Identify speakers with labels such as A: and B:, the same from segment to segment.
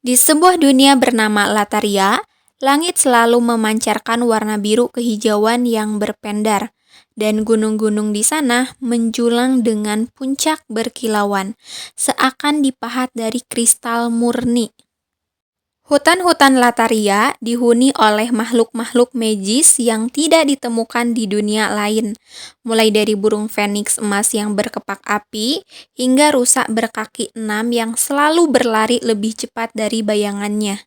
A: Di sebuah dunia bernama Lataria, langit selalu memancarkan warna biru kehijauan yang berpendar, dan gunung-gunung di sana menjulang dengan puncak berkilauan, seakan dipahat dari kristal murni. Hutan-hutan Lataria dihuni oleh makhluk-makhluk magis yang tidak ditemukan di dunia lain, mulai dari burung feniks emas yang berkepak api hingga rusa berkaki 6 yang selalu berlari lebih cepat dari bayangannya.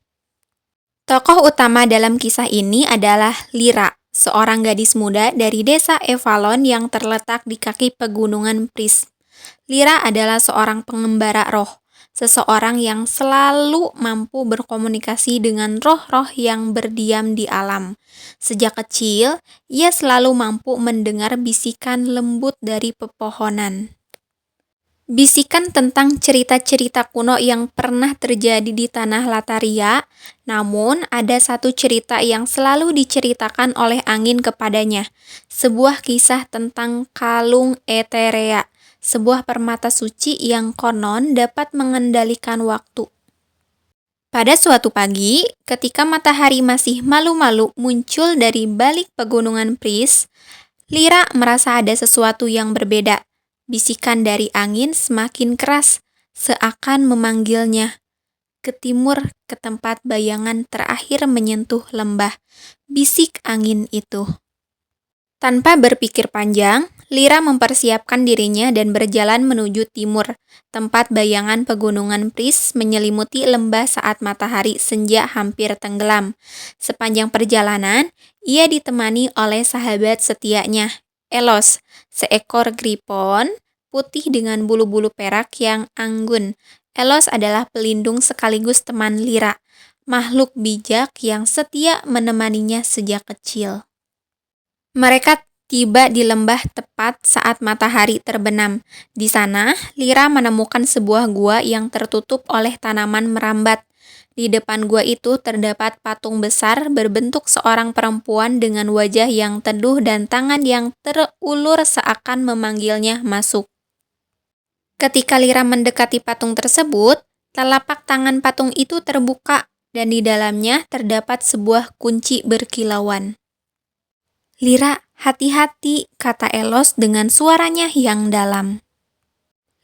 A: Tokoh utama dalam kisah ini adalah Lyra, seorang gadis muda dari desa Avalon yang terletak di kaki pegunungan Pris. Lyra adalah seorang pengembara roh, seseorang yang selalu mampu berkomunikasi dengan roh-roh yang berdiam di alam. Sejak kecil, ia selalu mampu mendengar bisikan lembut dari pepohonan. Bisikan tentang cerita-cerita kuno yang pernah terjadi di tanah Lataria, namun ada satu cerita yang selalu diceritakan oleh angin kepadanya. Sebuah kisah tentang kalung Eterea, sebuah permata suci yang konon dapat mengendalikan waktu. Pada suatu pagi, ketika matahari masih malu-malu muncul dari balik pegunungan Pris, Lyra merasa ada sesuatu yang berbeda. Bisikan dari angin semakin keras, seakan memanggilnya ke timur, ke tempat bayangan terakhir menyentuh lembah. Bisik angin itu. Tanpa berpikir panjang, Lyra mempersiapkan dirinya dan berjalan menuju timur, tempat bayangan pegunungan Pris menyelimuti lembah saat matahari senja hampir tenggelam. Sepanjang perjalanan, ia ditemani oleh sahabat setianya, Elos, seekor gripon putih dengan bulu-bulu perak yang anggun. Elos adalah pelindung sekaligus teman Lyra, makhluk bijak yang setia menemaninya sejak kecil. Mereka tiba di lembah tepat saat matahari terbenam. Di sana, Lyra menemukan sebuah gua yang tertutup oleh tanaman merambat. Di depan gua itu terdapat patung besar berbentuk seorang perempuan dengan wajah yang teduh dan tangan yang terulur seakan memanggilnya masuk. Ketika Lyra mendekati patung tersebut, telapak tangan patung itu terbuka dan di dalamnya terdapat sebuah kunci berkilauan. "Lyra, hati-hati," kata Elos dengan suaranya yang dalam.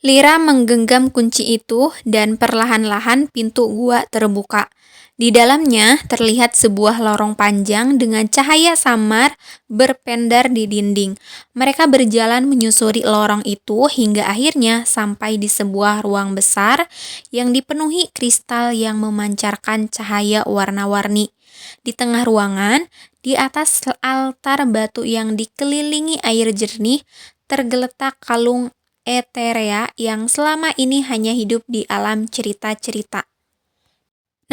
A: Lyra menggenggam kunci itu dan perlahan-lahan pintu gua terbuka. Di dalamnya terlihat sebuah lorong panjang dengan cahaya samar berpendar di dinding. Mereka berjalan menyusuri lorong itu hingga akhirnya sampai di sebuah ruang besar yang dipenuhi kristal yang memancarkan cahaya warna-warni. Di tengah ruangan, di atas altar batu yang dikelilingi air jernih, tergeletak kalung Eterea yang selama ini hanya hidup di alam cerita-cerita.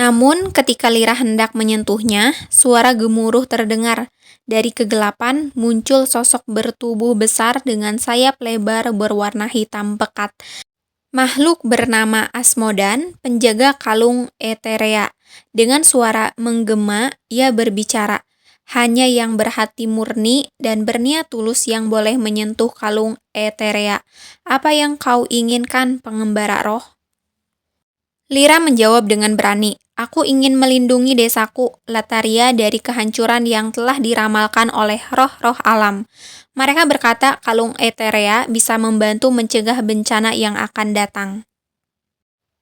A: Namun, ketika Lyra hendak menyentuhnya, suara gemuruh terdengar. Dari kegelapan muncul sosok bertubuh besar dengan sayap lebar berwarna hitam pekat. Makhluk bernama Asmodan, penjaga kalung Eterea. Dengan suara menggema, ia berbicara. Hanya yang berhati murni dan berniat tulus yang boleh menyentuh kalung Eterea. Apa yang kau inginkan, pengembara roh? Lyra menjawab dengan berani, "Aku ingin melindungi desaku, Lataria, dari kehancuran yang telah diramalkan oleh roh-roh alam." Mereka berkata kalung Eterea bisa membantu mencegah bencana yang akan datang.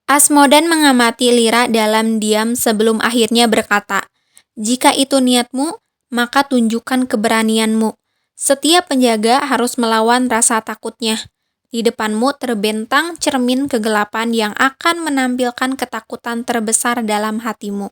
A: Asmodan mengamati Lyra dalam diam sebelum akhirnya berkata, "Jika itu niatmu, maka tunjukkan keberanianmu. Setiap penjaga harus melawan rasa takutnya. Di depanmu terbentang cermin kegelapan yang akan menampilkan ketakutan terbesar dalam hatimu."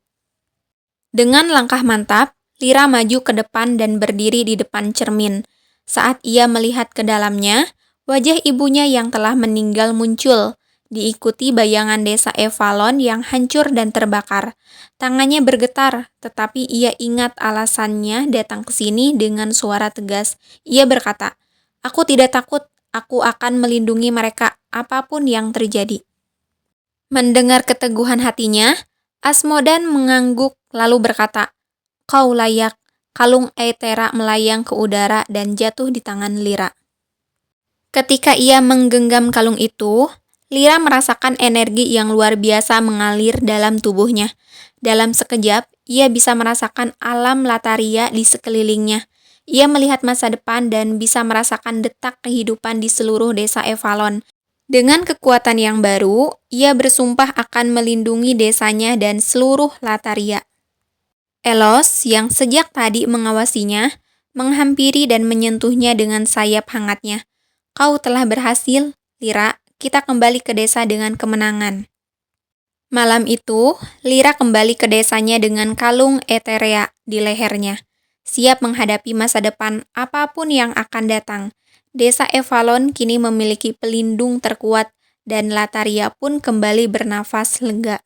A: Dengan langkah mantap, Lyra maju ke depan dan berdiri di depan cermin. Saat ia melihat ke dalamnya, wajah ibunya yang telah meninggal muncul, diikuti bayangan desa Avalon yang hancur dan terbakar. Tangannya bergetar, tetapi ia ingat alasannya datang ke sini dengan suara tegas. Ia berkata, "Aku tidak takut, aku akan melindungi mereka, apapun yang terjadi." Mendengar keteguhan hatinya, Asmodan mengangguk lalu berkata, "Kau layak." Kalung Eterea melayang ke udara dan jatuh di tangan Lyra. Ketika ia menggenggam kalung itu, Lira merasakan energi yang luar biasa mengalir dalam tubuhnya. Dalam sekejap, ia bisa merasakan alam Lataria di sekelilingnya. Ia melihat masa depan dan bisa merasakan detak kehidupan di seluruh desa Evalon. Dengan kekuatan yang baru, ia bersumpah akan melindungi desanya dan seluruh Lataria. Elos, yang sejak tadi mengawasinya, menghampiri dan menyentuhnya dengan sayap hangatnya. Kau telah berhasil, Lira. Kita kembali ke desa dengan kemenangan. Malam itu, Lira kembali ke desanya dengan kalung Eterea di lehernya, siap menghadapi masa depan apapun yang akan datang. Desa Evalon kini memiliki pelindung terkuat dan Lataria pun kembali bernafas lega.